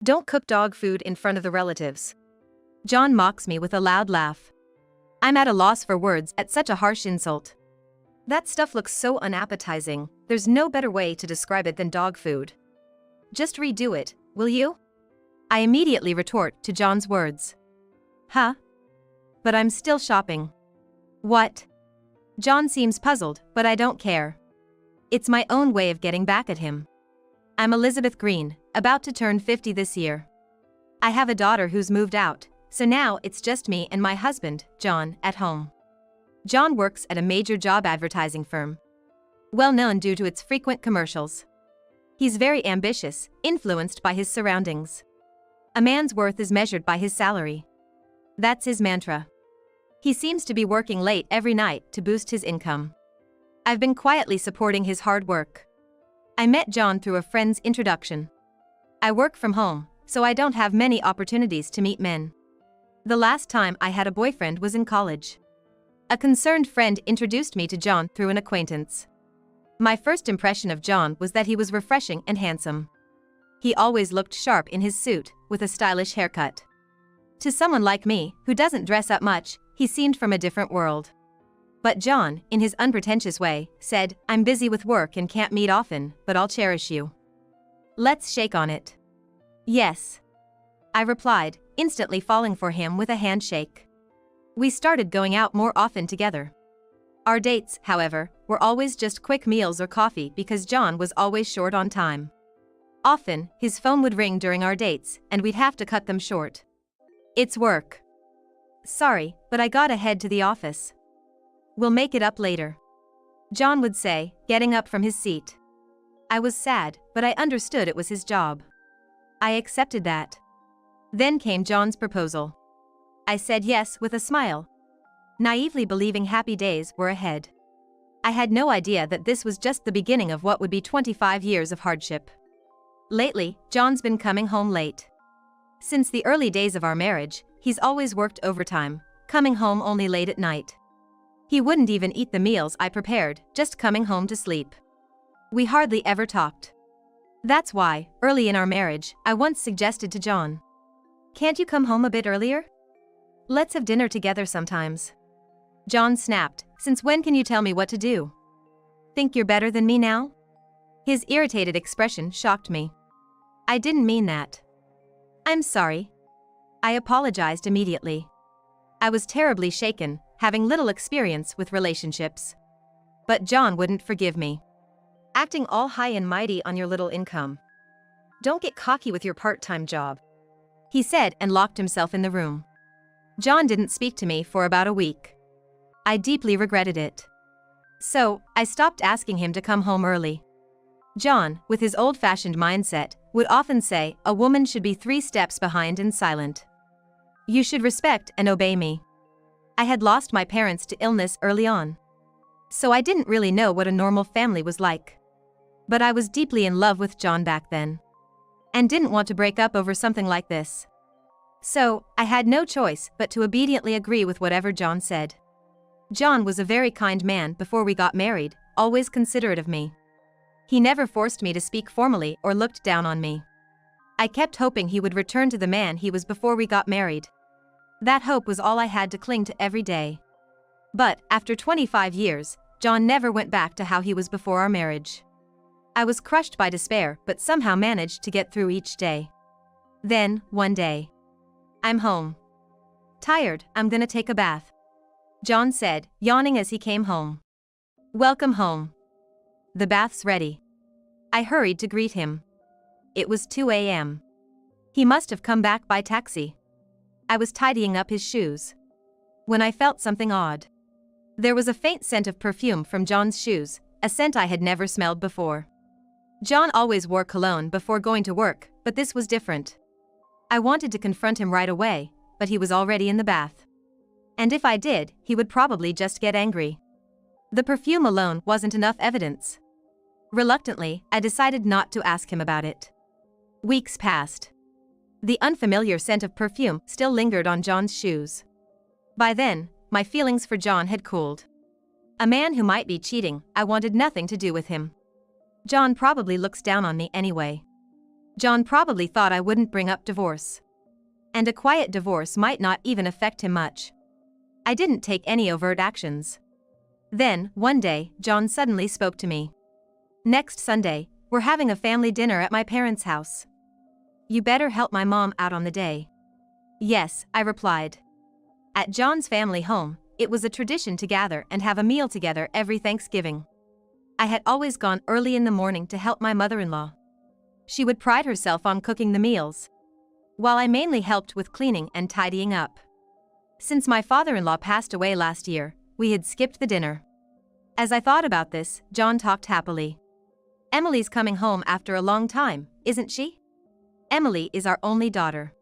Don't cook dog food in front of the relatives. John mocks me with a loud laugh. I'm at a loss for words at such a harsh insult. That stuff looks so unappetizing, there's no better way to describe it than dog food. Just redo it, will you? I immediately retort to John's words. Huh? But I'm still shopping. What? John seems puzzled, but I don't care. It's my own way of getting back at him. I'm Elizabeth Green, about to turn 50 this year. I have a daughter who's moved out, so now it's just me and my husband, John, at home. John works at a major job advertising firm, well known due to its frequent commercials. He's very ambitious, influenced by his surroundings. A man's worth is measured by his salary. That's his mantra. He seems to be working late every night to boost his income. I've been quietly supporting his hard work. I met John through a friend's introduction. I work from home, so I don't have many opportunities to meet men. The last time I had a boyfriend was in college. A concerned friend introduced me to John through an acquaintance. My first impression of John was that he was refreshing and handsome. He always looked sharp in his suit, with a stylish haircut. To someone like me, who doesn't dress up much, he seemed from a different world. But John, in his unpretentious way, said, "I'm busy with work and can't meet often, but I'll cherish you. Let's shake on it." Yes, I replied, instantly falling for him with a handshake. We started going out more often together. Our dates, however, were always just quick meals or coffee because John was always short on time. Often, his phone would ring during our dates, and we'd have to cut them short. It's work. Sorry, but I gotta head to the office. We'll make it up later, John would say, getting up from his seat. I was sad, but I understood it was his job. I accepted that. Then came John's proposal. I said yes with a smile, naively believing happy days were ahead. I had no idea that this was just the beginning of what would be 25 years of hardship. Lately, John's been coming home late. Since the early days of our marriage, he's always worked overtime, coming home only late at night. He wouldn't even eat the meals I prepared, just coming home to sleep. We hardly ever talked. That's why, early in our marriage, I once suggested to John, "Can't you come home a bit earlier? Let's have dinner together sometimes." John snapped, "Since when can you tell me what to do? Think you're better than me now?" His irritated expression shocked me. I didn't mean that. I'm sorry. I apologized immediately. I was terribly shaken, having little experience with relationships. But John wouldn't forgive me. Acting all high and mighty on your little income. Don't get cocky with your part-time job, he said and locked himself in the room. John didn't speak to me for about a week. I deeply regretted it. So, I stopped asking him to come home early. John, with his old-fashioned mindset, would often say, "A woman should be 3 steps behind and silent. You should respect and obey me." I had lost my parents to illness early on, so I didn't really know what a normal family was like. But I was deeply in love with John back then, and didn't want to break up over something like this. So, I had no choice but to obediently agree with whatever John said. John was a very kind man before we got married, always considerate of me. He never forced me to speak formally or looked down on me. I kept hoping he would return to the man he was before we got married. That hope was all I had to cling to every day. But, after 25 years, John never went back to how he was before our marriage. I was crushed by despair but somehow managed to get through each day. Then, one day, "I'm home. Tired, I'm gonna take a bath," John said, yawning as he came home. "Welcome home. The bath's ready." I hurried to greet him. It was 2 a.m. He must have come back by taxi. I was tidying up his shoes when I felt something odd. There was a faint scent of perfume from John's shoes, a scent I had never smelled before. John always wore cologne before going to work, but this was different. I wanted to confront him right away, but he was already in the bath. And if I did, he would probably just get angry. The perfume alone wasn't enough evidence. Reluctantly, I decided not to ask him about it. Weeks passed. The unfamiliar scent of perfume still lingered on John's shoes. By then, my feelings for John had cooled. A man who might be cheating, I wanted nothing to do with him. John probably looks down on me anyway. John probably thought I wouldn't bring up divorce. And a quiet divorce might not even affect him much. I didn't take any overt actions. Then, one day, John suddenly spoke to me. "Next Sunday, we're having a family dinner at my parents' house. You better help my mom out on the day." "Yes," I replied. At John's family home, it was a tradition to gather and have a meal together every Thanksgiving. I had always gone early in the morning to help my mother-in-law. She would pride herself on cooking the meals, while I mainly helped with cleaning and tidying up. Since my father-in-law passed away last year, we had skipped the dinner. As I thought about this, John talked happily. "Emily's coming home after a long time, isn't she?" Emily is our only daughter.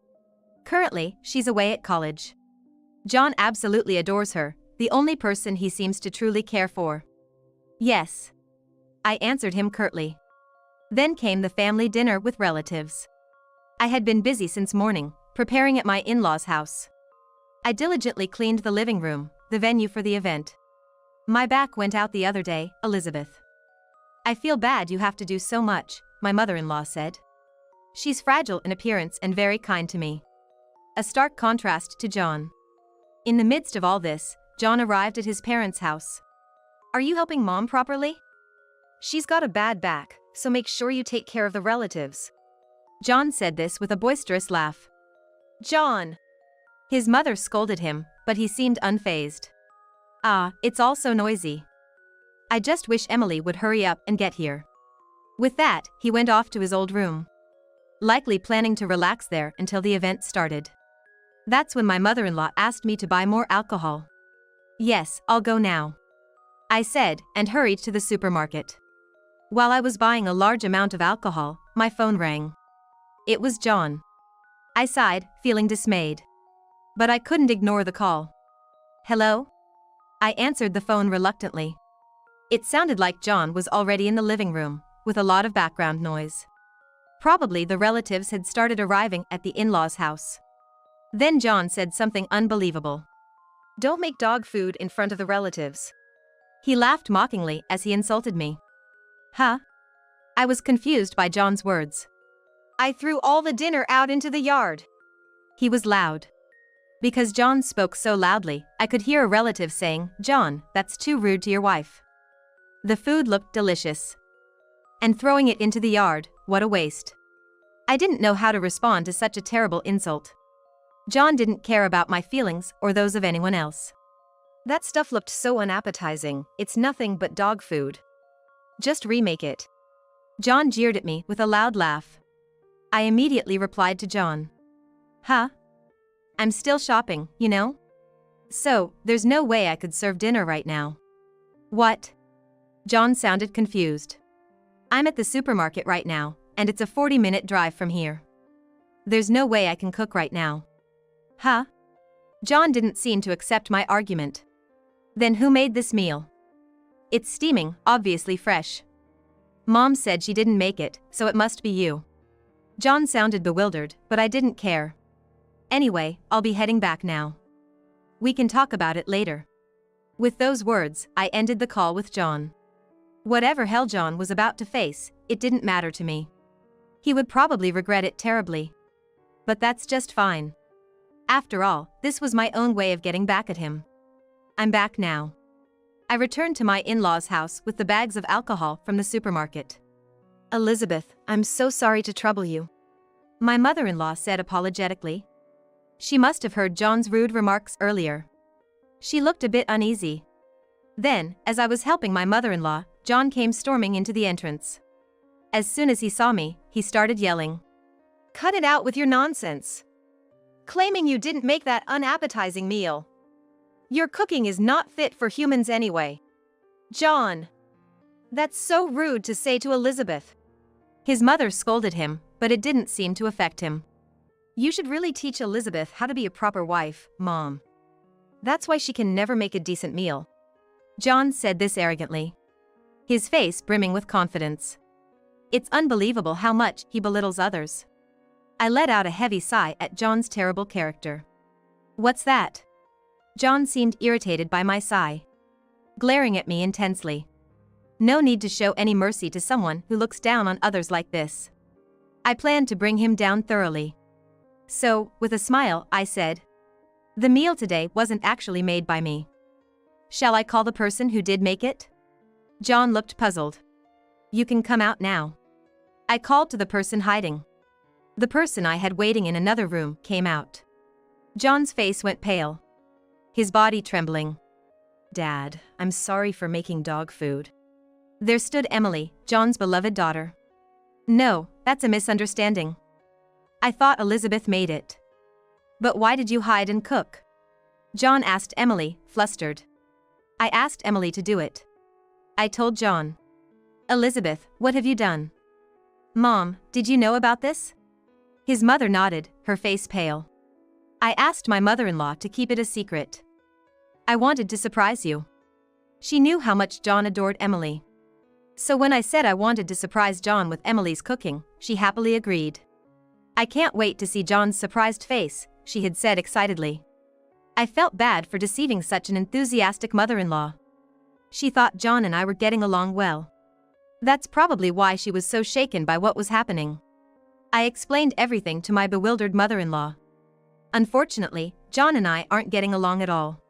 Currently, she's away at college. John absolutely adores her, the only person he seems to truly care for. "Yes," I answered him curtly. Then came the family dinner with relatives. I had been busy since morning, preparing at my in-laws' house. I diligently cleaned the living room, the venue for the event. "My back went out the other day, Elizabeth." "I feel bad you have to do so much," my mother-in-law said. She's fragile in appearance and very kind to me. A stark contrast to John. In the midst of all this, John arrived at his parents' house. "Are you helping Mom properly? She's got a bad back, so make sure you take care of the relatives." John said this with a boisterous laugh. "John!" His mother scolded him, but he seemed unfazed. "Ah, it's all so noisy. I just wish Emily would hurry up and get here." With that, he went off to his old room, likely planning to relax there until the event started. That's when my mother-in-law asked me to buy more alcohol. "Yes, I'll go now," I said, and hurried to the supermarket. While I was buying a large amount of alcohol, my phone rang. It was John. I sighed, feeling dismayed. But I couldn't ignore the call. "Hello?" I answered the phone reluctantly. It sounded like John was already in the living room, with a lot of background noise. Probably the relatives had started arriving at the in-laws' house. Then John said something unbelievable. "Don't make dog food in front of the relatives." He laughed mockingly as he insulted me. Huh? I was confused by John's words. "I threw all the dinner out into the yard." He was loud. Because John spoke so loudly, I could hear a relative saying, "John, that's too rude to your wife." The food looked delicious. And throwing it into the yard, what a waste. I didn't know how to respond to such a terrible insult. John didn't care about my feelings or those of anyone else. "That stuff looked so unappetizing, it's nothing but dog food. Just remake it." John jeered at me with a loud laugh. I immediately replied to John. "Huh? I'm still shopping, you know? So, there's no way I could serve dinner right now." "What?" John sounded confused. "I'm at the supermarket right now, and it's a 40-minute drive from here. There's no way I can cook right now." "Huh?" John didn't seem to accept my argument. "Then who made this meal?" "It's steaming, obviously fresh. Mom said she didn't make it, so it must be you." John sounded bewildered, but I didn't care. "Anyway, I'll be heading back now. We can talk about it later." With those words, I ended the call with John. Whatever hell John was about to face, it didn't matter to me. He would probably regret it terribly. But that's just fine. After all, this was my own way of getting back at him. I'm back now. I returned to my in-laws' house with the bags of alcohol from the supermarket. "Elizabeth, I'm so sorry to trouble you," my mother-in-law said apologetically. She must have heard John's rude remarks earlier. She looked a bit uneasy. Then, as I was helping my mother-in-law, John came storming into the entrance. As soon as he saw me, he started yelling. "Cut it out with your nonsense. Claiming you didn't make that unappetizing meal. Your cooking is not fit for humans anyway. John! That's so rude to say to Elizabeth." His mother scolded him, but it didn't seem to affect him. "You should really teach Elizabeth how to be a proper wife, Mom. That's why she can never make a decent meal." John said this arrogantly, his face brimming with confidence. It's unbelievable how much he belittles others. I let out a heavy sigh at John's terrible character. "What's that?" John seemed irritated by my sigh, glaring at me intensely. No need to show any mercy to someone who looks down on others like this. I planned to bring him down thoroughly. So, with a smile, I said, "The meal today wasn't actually made by me. Shall I call the person who did make it?" John looked puzzled. "You can come out now." I called to the person hiding. The person I had waiting in another room came out. John's face went pale, his body trembling. "Dad, I'm sorry for making dog food." There stood Emily, John's beloved daughter. "No, that's a misunderstanding. I thought Elizabeth made it." "But why did you hide and cook?" John asked Emily, flustered. "I asked Emily to do it," I told John. "Elizabeth, what have you done?" "Mom, did you know about this?" His mother nodded, her face pale. "I asked my mother-in-law to keep it a secret. I wanted to surprise you." She knew how much John adored Emily. So when I said I wanted to surprise John with Emily's cooking, she happily agreed. "I can't wait to see John's surprised face," she had said excitedly. I felt bad for deceiving such an enthusiastic mother-in-law. She thought John and I were getting along well. That's probably why she was so shaken by what was happening. I explained everything to my bewildered mother-in-law. "Unfortunately, John and I aren't getting along at all.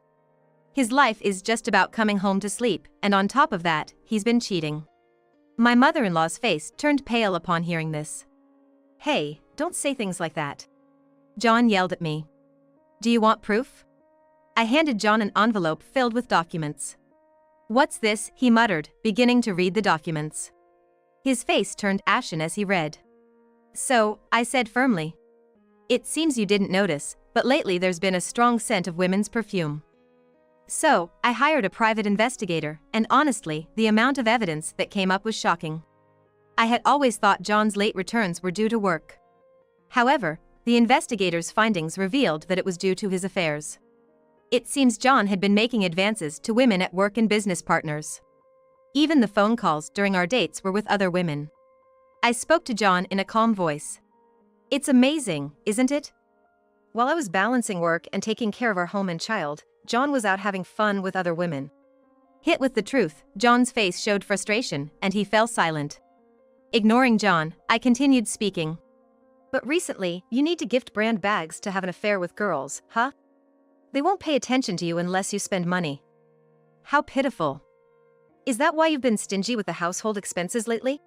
His life is just about coming home to sleep, and on top of that, he's been cheating." My mother-in-law's face turned pale upon hearing this. "Hey, don't say things like that." John yelled at me. "Do you want proof?" I handed John an envelope filled with documents. "What's this?" he muttered, beginning to read the documents. His face turned ashen as he read. "So," I said firmly, "it seems you didn't notice, but lately there's been a strong scent of women's perfume." So, I hired a private investigator, and honestly, the amount of evidence that came up was shocking. I had always thought John's late returns were due to work. However, the investigator's findings revealed that it was due to his affairs. It seems John had been making advances to women at work and business partners. Even the phone calls during our dates were with other women. I spoke to John in a calm voice. "It's amazing, isn't it? While I was balancing work and taking care of our home and child, John was out having fun with other women." Hit with the truth, John's face showed frustration, and he fell silent. Ignoring John, I continued speaking. "But recently, you need to gift brand bags to have an affair with girls, huh? They won't pay attention to you unless you spend money. How pitiful. Is that why you've been stingy with the household expenses lately?"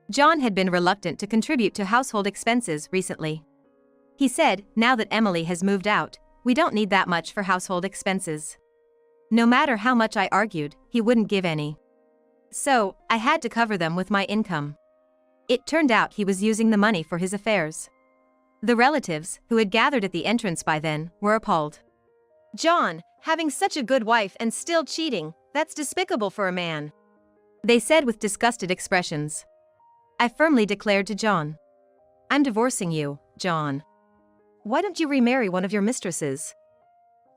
John had been reluctant to contribute to household expenses recently. He said, now that Emily has moved out, we don't need that much for household expenses. No matter how much I argued, he wouldn't give any. So, I had to cover them with my income. It turned out he was using the money for his affairs. The relatives, who had gathered at the entrance by then, were appalled. "John, having such a good wife and still cheating, that's despicable for a man," they said with disgusted expressions. I firmly declared to John, "I'm divorcing you, John. Why don't you remarry one of your mistresses?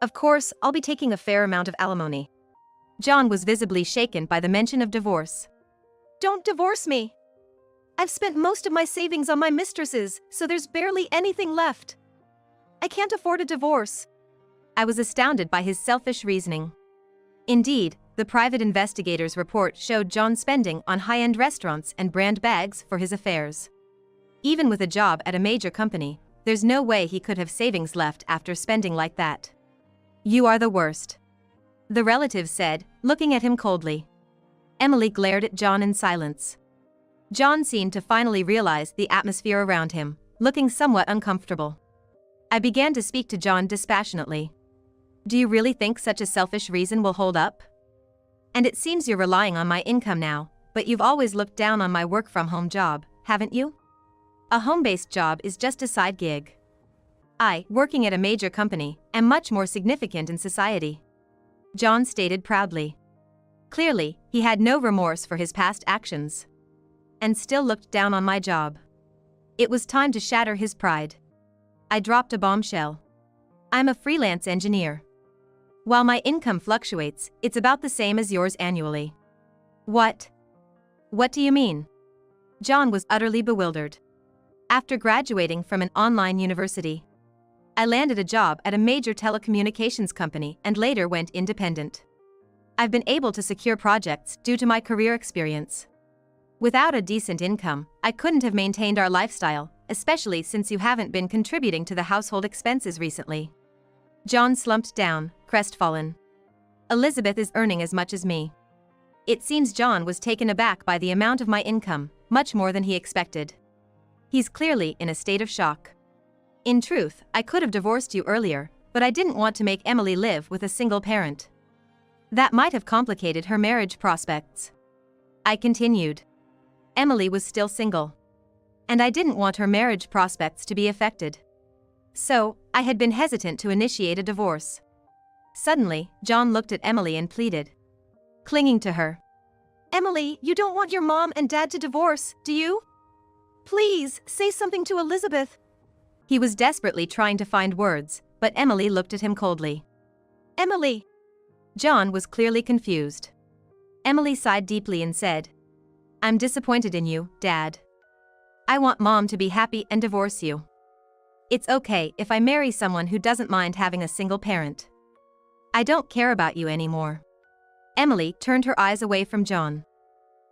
Of course, I'll be taking a fair amount of alimony." John was visibly shaken by the mention of divorce. "Don't divorce me. I've spent most of my savings on my mistresses, so there's barely anything left. I can't afford a divorce." I was astounded by his selfish reasoning. Indeed, the private investigator's report showed John spending on high-end restaurants and brand bags for his affairs. Even with a job at a major company, there's no way he could have savings left after spending like that. "You are the worst," the relative said, looking at him coldly. Emily glared at John in silence. John seemed to finally realize the atmosphere around him, looking somewhat uncomfortable. I began to speak to John dispassionately. "Do you really think such a selfish reason will hold up? And it seems you're relying on my income now, but you've always looked down on my work-from-home job, haven't you? A home-based job is just a side gig. I, working at a major company, am much more significant in society," John stated proudly. Clearly, he had no remorse for his past actions. And still looked down on my job. It was time to shatter his pride. I dropped a bombshell. "I'm a freelance engineer. While my income fluctuates, it's about the same as yours annually." "What? What do you mean?" John was utterly bewildered. After graduating from an online university, I landed a job at a major telecommunications company and later went independent. I've been able to secure projects due to my career experience. Without a decent income, I couldn't have maintained our lifestyle, especially since you haven't been contributing to the household expenses recently. John slumped down, crestfallen. Elizabeth is earning as much as me. It seems John was taken aback by the amount of my income, much more than he expected. He's clearly in a state of shock. In truth, I could have divorced you earlier, but I didn't want to make Emily live with a single parent. That might have complicated her marriage prospects. I continued. Emily was still single. And I didn't want her marriage prospects to be affected. So, I had been hesitant to initiate a divorce. Suddenly, John looked at Emily and pleaded. Clinging to her. Emily, you don't want your mom and dad to divorce, do you? Please, say something to Elizabeth. He was desperately trying to find words, but Emily looked at him coldly. Emily! John was clearly confused. Emily sighed deeply and said, I'm disappointed in you, Dad. I want Mom to be happy and divorce you. It's okay if I marry someone who doesn't mind having a single parent. I don't care about you anymore. Emily turned her eyes away from John.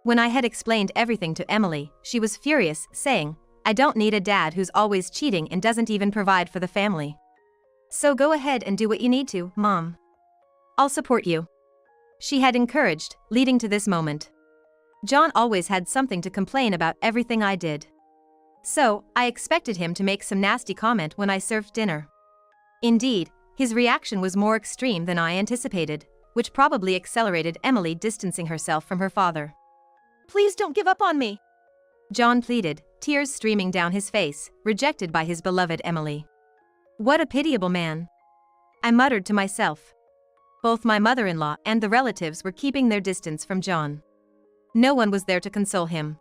When I had explained everything to Emily, she was furious, saying, I don't need a dad who's always cheating and doesn't even provide for the family. So go ahead and do what you need to, Mom. I'll support you. She had encouraged, leading to this moment. John always had something to complain about everything I did. So, I expected him to make some nasty comment when I served dinner. Indeed, his reaction was more extreme than I anticipated, which probably accelerated Emily distancing herself from her father. Please don't give up on me, John pleaded, tears streaming down his face, rejected by his beloved Emily. What a pitiable man. I muttered to myself. Both my mother-in-law and the relatives were keeping their distance from John. No one was there to console him.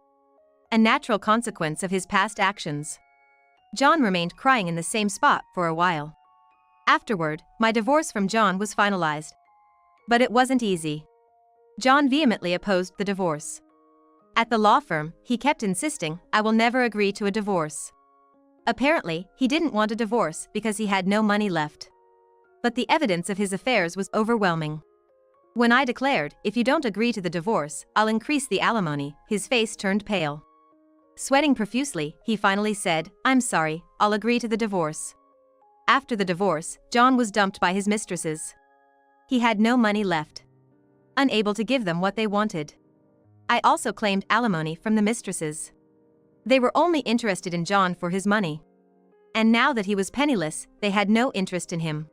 A natural consequence of his past actions. John remained crying in the same spot for a while. Afterward, my divorce from John was finalized. But it wasn't easy. John vehemently opposed the divorce. At the law firm, he kept insisting, I will never agree to a divorce. Apparently, he didn't want a divorce because he had no money left. But the evidence of his affairs was overwhelming. When I declared, if you don't agree to the divorce, I'll increase the alimony, his face turned pale. Sweating profusely, he finally said, I'm sorry, I'll agree to the divorce. After the divorce, John was dumped by his mistresses. He had no money left. Unable to give them what they wanted. I also claimed alimony from the mistresses. They were only interested in John for his money. And now that he was penniless, they had no interest in him.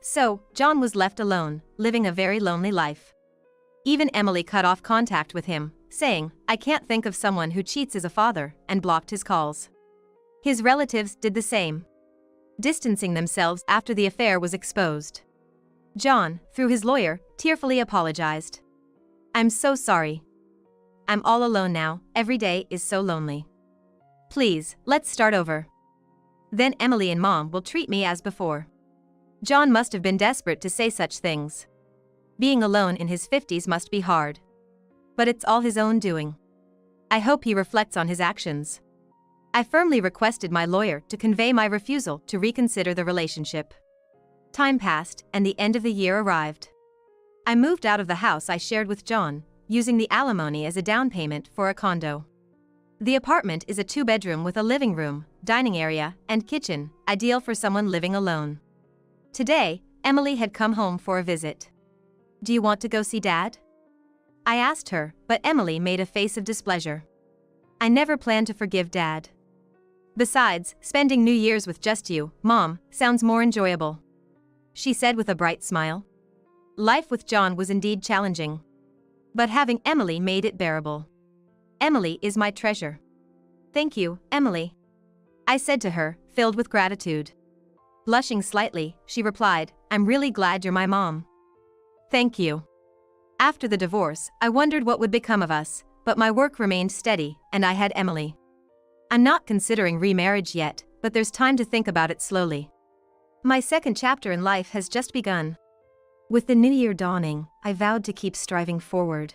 So, John was left alone, living a very lonely life. Even Emily cut off contact with him, saying, I can't think of someone who cheats as a father, and blocked his calls. His relatives did the same, distancing themselves after the affair was exposed. John, through his lawyer, tearfully apologized. I'm so sorry. I'm all alone now, every day is so lonely. Please, let's start over. Then Emily and Mom will treat me as before. John must have been desperate to say such things. Being alone in his 50s must be hard. But it's all his own doing. I hope he reflects on his actions. I firmly requested my lawyer to convey my refusal to reconsider the relationship. Time passed, and the end of the year arrived. I moved out of the house I shared with John, using the alimony as a down payment for a condo. The apartment is a 2-bedroom with a living room, dining area, and kitchen, ideal for someone living alone. Today, Emily had come home for a visit. Do you want to go see Dad? I asked her, but Emily made a face of displeasure. I never planned to forgive Dad. Besides, spending New Year's with just you, Mom, sounds more enjoyable, she said with a bright smile. Life with John was indeed challenging. But having Emily made it bearable. Emily is my treasure. Thank you, Emily, I said to her, filled with gratitude. Blushing slightly, she replied, I'm really glad you're my mom. Thank you. After the divorce, I wondered what would become of us, but my work remained steady, and I had Emily. I'm not considering remarriage yet, but there's time to think about it slowly. My second chapter in life has just begun. With the new year dawning, I vowed to keep striving forward.